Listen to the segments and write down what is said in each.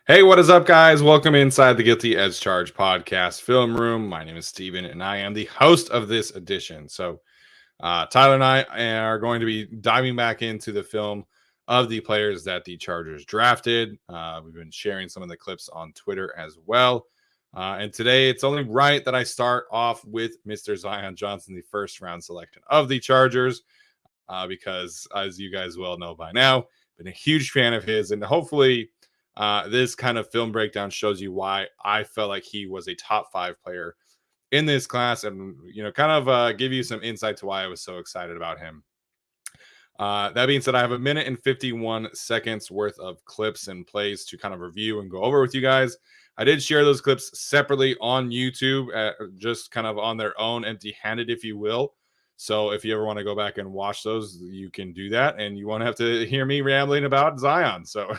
Hey, what is up, guys? Welcome inside the Guilty as Charged podcast film room. My name is Steven, and I am the host of this edition. Tyler and I are going to be diving back into the film of the players that the Chargers drafted. We've been sharing some of the clips on Twitter as well. And today, it's only right that I start off with Mr. Zion Johnson, the first round selection of the Chargers, because as you guys well know by now, been a huge fan of his, and hopefully this kind of film breakdown shows you why I felt like he was a top 5 player in this class, and kind of give you some insight to why I was so excited about him. That being said, I have a minute and 51 seconds worth of clips and plays to kind of review and go over with you guys. I did share those clips separately on YouTube, just kind of on their own, empty handed, if you will. So if you ever want to go back and watch those, you can do that, and you won't have to hear me rambling about Zion. So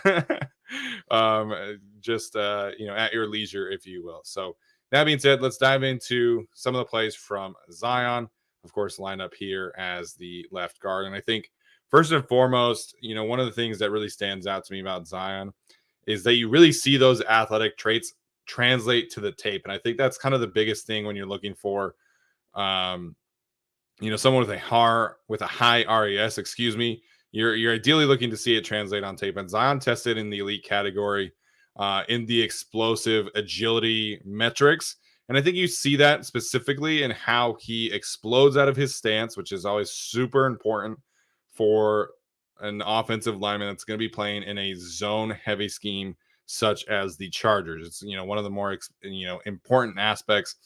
just at your leisure, if you will. So that being said, let's dive into some of the plays from Zion. Of course, lined up here as the left guard, and I think first and foremost, one of the things that really stands out to me about Zion is that you really see those athletic traits translate to the tape. And I think that's kind of the biggest thing when you're looking for, someone with a high RAS, excuse me. You're ideally looking to see it translate on tape. And Zion tested in the elite category, in the explosive agility metrics. And I think you see that specifically in how he explodes out of his stance, which is always super important for an offensive lineman that's going to be playing in a zone heavy scheme such as the Chargers. It's one of the more important aspects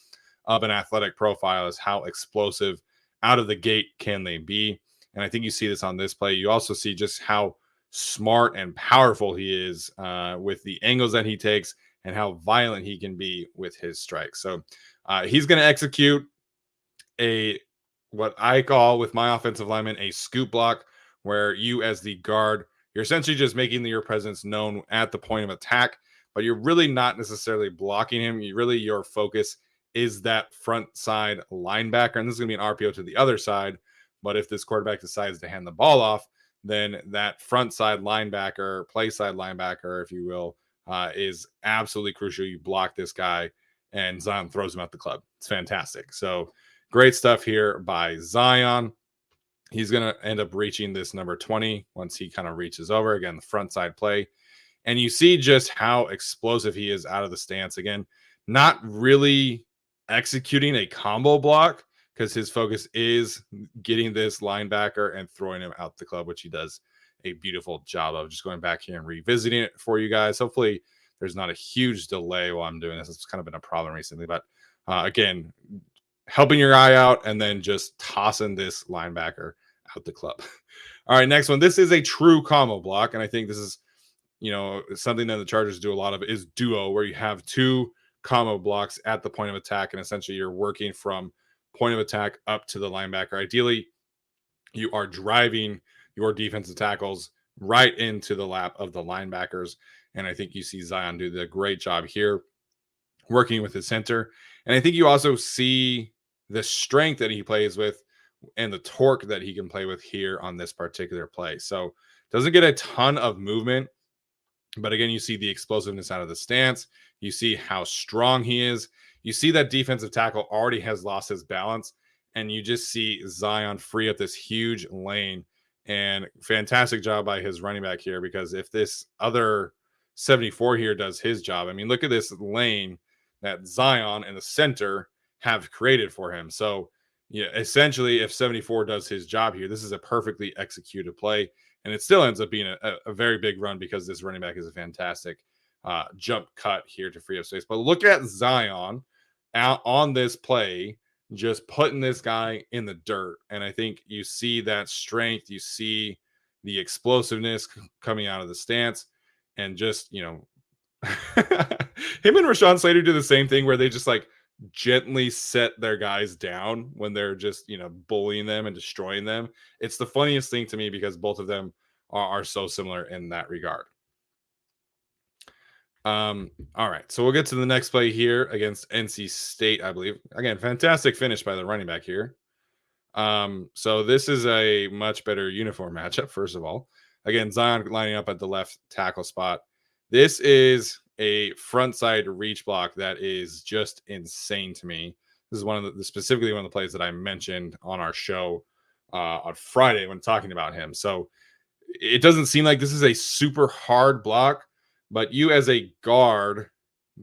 of an athletic profile is how explosive out of the gate can they be. And I think you see this on this play. You also see just how smart and powerful he is with the angles that he takes and how violent he can be with his strikes. So he's going to execute what I call with my offensive lineman a scoop block, where you as the guard, you're essentially just making your presence known at the point of attack, but you're really not necessarily blocking him. Your focus is that front side linebacker, and this is going to be an RPO to the other side. But if this quarterback decides to hand the ball off, then that front side linebacker, play side linebacker, if you will, is absolutely crucial. You block this guy, and Zion throws him out the club. It's fantastic. So great stuff here by Zion. He's going to end up reaching this number 20 once he kind of reaches over. Again, the front side play. And you see just how explosive he is out of the stance. Again, not really executing a combo block because his focus is getting this linebacker and throwing him out the club, which he does a beautiful job of. Just going back here and revisiting it for you guys. Hopefully there's not a huge delay while I'm doing this. It's kind of been a problem recently, but again, helping your eye out and then just tossing this linebacker out the club. All right, next one. This is a true combo block, and I think this is something that the Chargers do a lot of is duo, where you have two combo blocks at the point of attack, and essentially you're working from point of attack up to the linebacker. Ideally, you are driving your defensive tackles right into the lap of the linebackers, and I think you see Zion do the great job here working with his center. And I think you also see the strength that he plays with and the torque that he can play with here on this particular play. So doesn't get a ton of movement, but again, you see the explosiveness out of the stance. You see how strong he is. You see that defensive tackle already has lost his balance, and you just see Zion free up this huge lane. And fantastic job by his running back here, because if this other 74 here does his job, I mean, look at this lane that Zion and the center have created for him. So, yeah, essentially, if 74 does his job here, this is a perfectly executed play. And it still ends up being a very big run because this running back is a fantastic jump cut here to free up space. But look at Zion out on this play, just putting this guy in the dirt. And I think you see that strength, you see the explosiveness coming out of the stance, and just, him and Rashawn Slater do the same thing where they just like gently set their guys down when they're just bullying them and destroying them. It's the funniest thing to me because both of them are so similar in that regard. All right, so we'll get to the next play here against NC State, I believe. Again, fantastic finish by the running back here. So this is a much better uniform matchup. First of all, again, Zion lining up at the left tackle spot. This is a front side reach block that is just insane to me. This is one of specifically one of the plays that I mentioned on our show on Friday when talking about him. So it doesn't seem like this is a super hard block, but you as a guard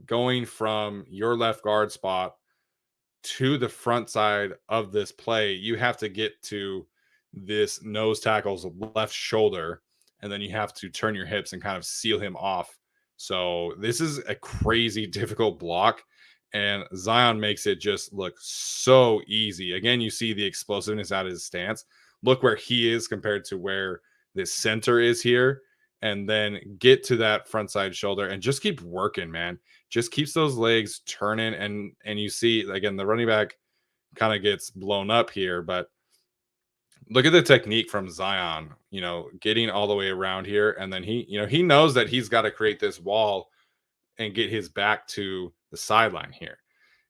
going from your left guard spot to the front side of this play, you have to get to this nose tackle's left shoulder, and then you have to turn your hips and kind of seal him off. So this is a crazy difficult block, and Zion makes it just look so easy. Again, you see the explosiveness out of his stance. Look where he is compared to where this center is here, and then get to that front side shoulder and just keep working, man. Just keeps those legs turning, and you see again the running back kind of gets blown up here, but look at the technique from Zion, getting all the way around here, and then he knows that he's got to create this wall and get his back to the sideline here.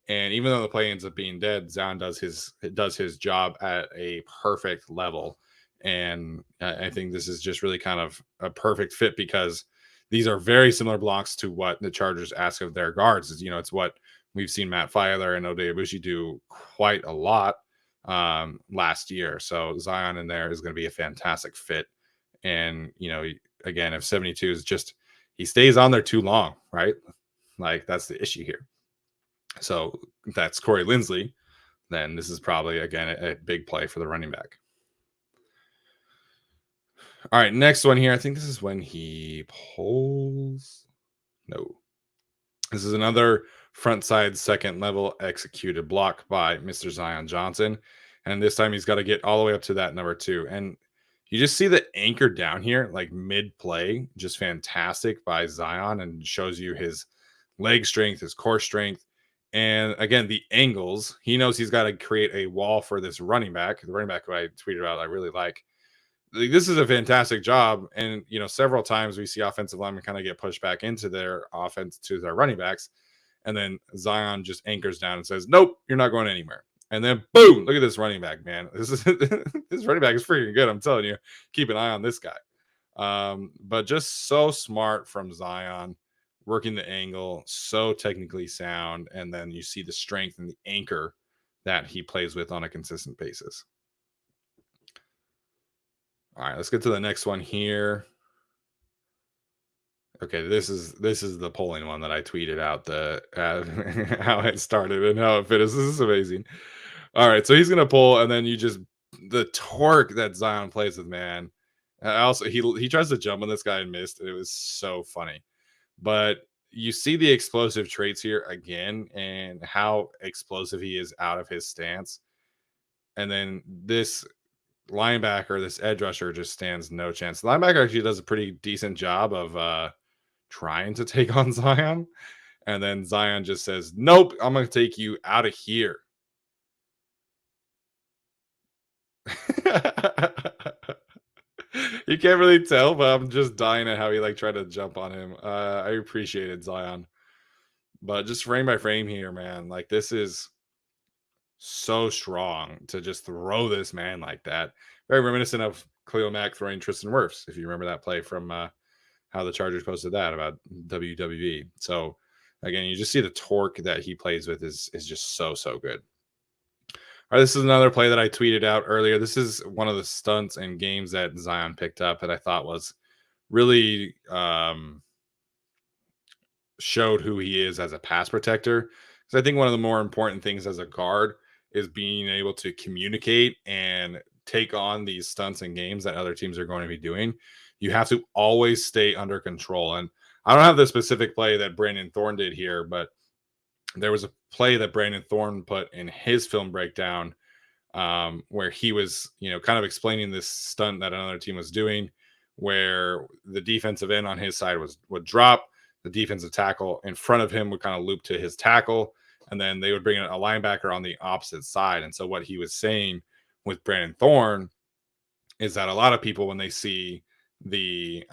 And even though the play ends up being dead, Zion does his job at a perfect level. And I think this is just really kind of a perfect fit because these are very similar blocks to what the Chargers ask of their guards. It's what we've seen Matt Filer and Odeabushi do quite a lot last year. So Zion in there is going to be a fantastic fit. And again, if 72 is just he stays on there too long, right? Like that's the issue here. So that's Corey Linsley. Then this is probably again a big play for the running back. All right, next one here. I think this is when he pulls. No, this is another front side second level executed block by Mr. Zion Johnson. And this time he's got to get all the way up to that number 2. And you just see the anchor down here, like mid play, just fantastic by Zion and shows you his leg strength, his core strength. And again, the angles, he knows he's got to create a wall for this running back. The running back who I tweeted about, I really like. This is a fantastic job. And, several times we see offensive linemen kind of get pushed back into their offense to their running backs. And then Zion just anchors down and says, nope, you're not going anywhere. And then boom, look at this running back, man. This running back is freaking good. I'm telling you, keep an eye on this guy. But just so smart from Zion, working the angle, so technically sound. And then you see the strength and the anchor that he plays with on a consistent basis. All right, let's get to the next one here. Okay, this is the polling one that I tweeted out the how it started and how it finished. This is amazing. All right, so he's gonna pull, and then the torque that Zion plays with, man. Also, he tries to jump on this guy and missed. It was so funny, but you see the explosive traits here again, and how explosive he is out of his stance, and then this linebacker, this edge rusher, just stands no chance. The linebacker actually does a pretty decent job of trying to take on Zion. And then Zion just says, nope, I'm going to take you out of here. You can't really tell, but I'm just dying at how he tried to jump on him. I appreciated Zion. But just frame by frame here, man. This is so strong to just throw this man like that. Very reminiscent of Khalil Mack throwing Tristan Wirfs, if you remember that play from how the Chargers posted that about WWE. So again, you just see the torque that he plays with is just so good. All right, this is another play that I tweeted out earlier. This is one of the stunts and games that Zion picked up that I thought was really showed who he is as a pass protector. Because I think one of the more important things as a guard is being able to communicate and take on these stunts and games that other teams are going to be doing. You have to always stay under control. And I don't have the specific play that Brandon Thorne did here, but there was a play that Brandon Thorne put in his film breakdown where he was, kind of explaining this stunt that another team was doing, where the defensive end on his side would drop, the defensive tackle in front of him would kind of loop to his tackle, and then they would bring in a linebacker on the opposite side. And so what he was saying with Brandon Thorne is that a lot of people, when they see the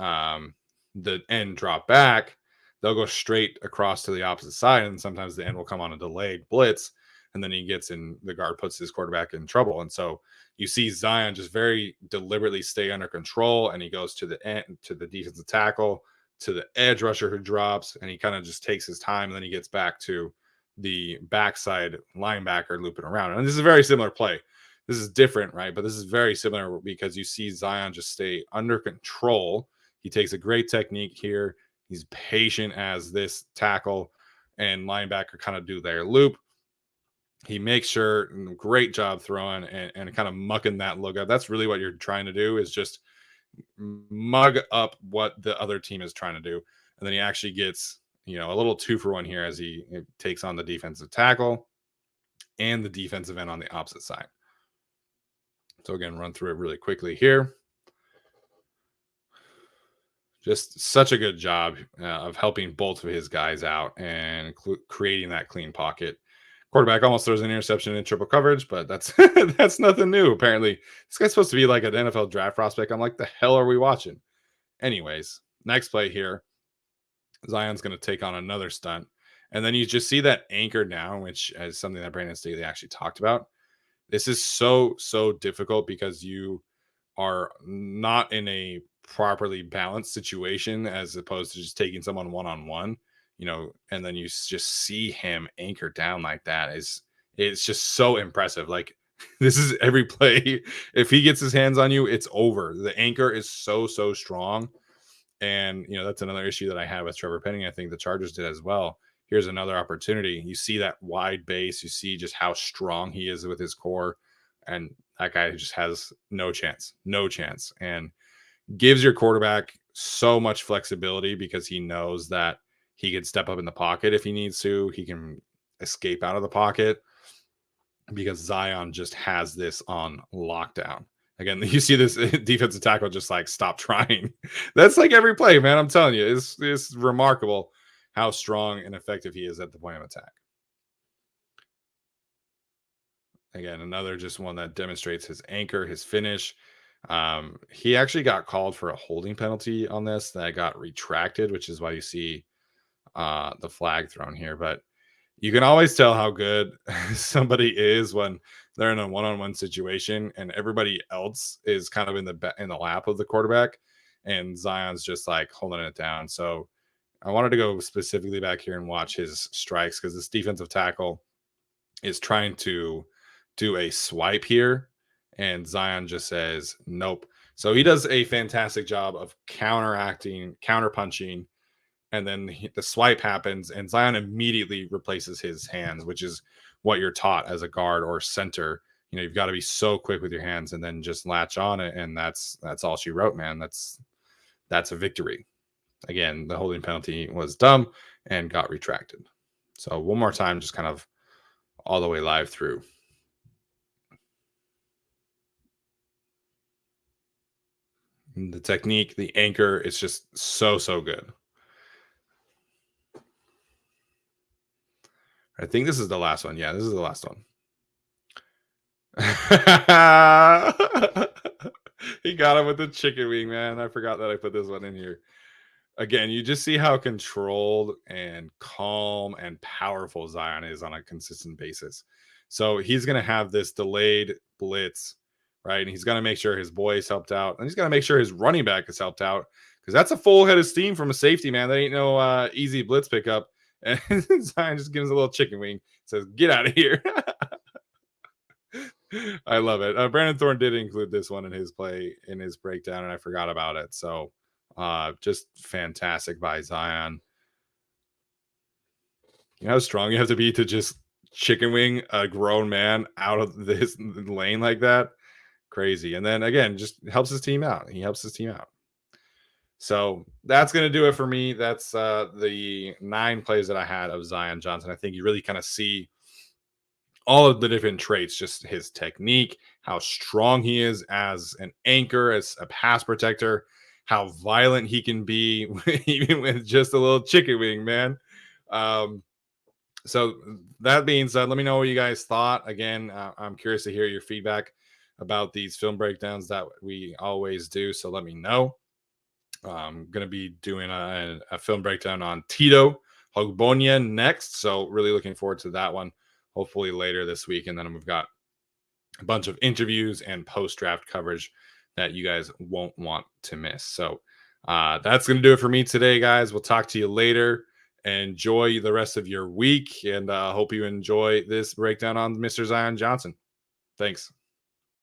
end drop back, they'll go straight across to the opposite side, and sometimes the end will come on a delayed blitz, and then the guard puts his quarterback in trouble. And so you see Zion just very deliberately stay under control, and he goes to the end, to the defensive tackle, to the edge rusher who drops, and he kind of just takes his time, and then he gets back to the backside linebacker looping around. And this is a very similar play. This is different, right? But this is very similar because you see Zion just stay under control. He takes a great technique here. He's patient as this tackle and linebacker kind of do their loop. He makes sure, great job throwing and kind of mucking that look up. That's really what you're trying to do, is just mug up what the other team is trying to do. And then he actually gets, a little 2-for-1 here as he takes on the defensive tackle and the defensive end on the opposite side. So again, run through it really quickly here. Just such a good job of helping both of his guys out and creating that clean pocket. Quarterback almost throws an interception in triple coverage, but that's that's nothing new. Apparently, this guy's supposed to be like an NFL draft prospect. I'm like, the hell are we watching? Anyways, next play here, Zion's going to take on another stunt, and then you just see that anchor down, which is something that Brandon Staley actually talked about. This is so difficult because you are not in a properly balanced situation as opposed to just taking someone one-on-one, and then you just see him anchor down like that. It's just so impressive. Like, this is every play. If he gets his hands on you, it's over. The anchor is so strong. And, that's another issue that I have with Trevor Penning. I think the Chargers did as well. Here's another opportunity. You see that wide base. You see just how strong he is with his core. And that guy just has no chance, and gives your quarterback so much flexibility because he knows that he can step up in the pocket if he needs to. He can escape out of the pocket because Zion just has this on lockdown. Again, you see this defensive tackle just like stop trying. That's like every play, man. I'm telling you, it's remarkable how strong and effective he is at the point of attack. Again, another just one that demonstrates his anchor, his finish. He actually got called for a holding penalty on this that got retracted, which is why you see the flag thrown here. But you can always tell how good somebody is when they're in a one-on-one situation and everybody else is kind of in the lap of the quarterback, and Zion's just like holding it down. So I wanted to go specifically back here and watch his strikes because this defensive tackle is trying to do a swipe here, and Zion just says nope. So he does a fantastic job of counter punching, and then the swipe happens, and Zion immediately replaces his hands, which is what you're taught as a guard or center. You've got to be so quick with your hands and then just latch on it, and that's all she wrote, man. That's a victory. Again, the holding penalty was dumb and got retracted. So one more time, just kind of all the way live through. The technique, the anchor, it's just so good. I think this is the last one. Yeah, this is the last one. He got him with the chicken wing, man. I forgot that I put this one in here. Again, you just see how controlled and calm and powerful Zion is on a consistent basis. So he's going to have this delayed blitz, right? And he's going to make sure his boys helped out. And he's going to make sure his running back is helped out because that's a full head of steam from a safety, man. That ain't no easy blitz pickup. And Zion just gives a little chicken wing, says, "Get out of here." I love it. Brandon Thorne did include this one in his play, in his breakdown, and I forgot about it. So just fantastic by Zion. You know how strong you have to be to just chicken wing a grown man out of this lane like that? Crazy. And then again, just helps his team out. He helps his team out. So that's going to do it for me. That's the 9 plays that I had of Zion Johnson. I think you really kind of see all of the different traits, just his technique, how strong he is as an anchor, as a pass protector, how violent he can be, even with just a little chicken wing, man. So that being said, let me know what you guys thought. Again, I'm curious to hear your feedback about these film breakdowns that we always do. So let me know. I'm going to be doing a film breakdown on Tito Hogbonia next. So really looking forward to that one, hopefully later this week. And then we've got a bunch of interviews and post-draft coverage that you guys won't want to miss. So That's going to do it for me today, guys. We'll talk to you later. Enjoy the rest of your week, and hope you enjoy this breakdown on Mr. Zion Johnson. Thanks.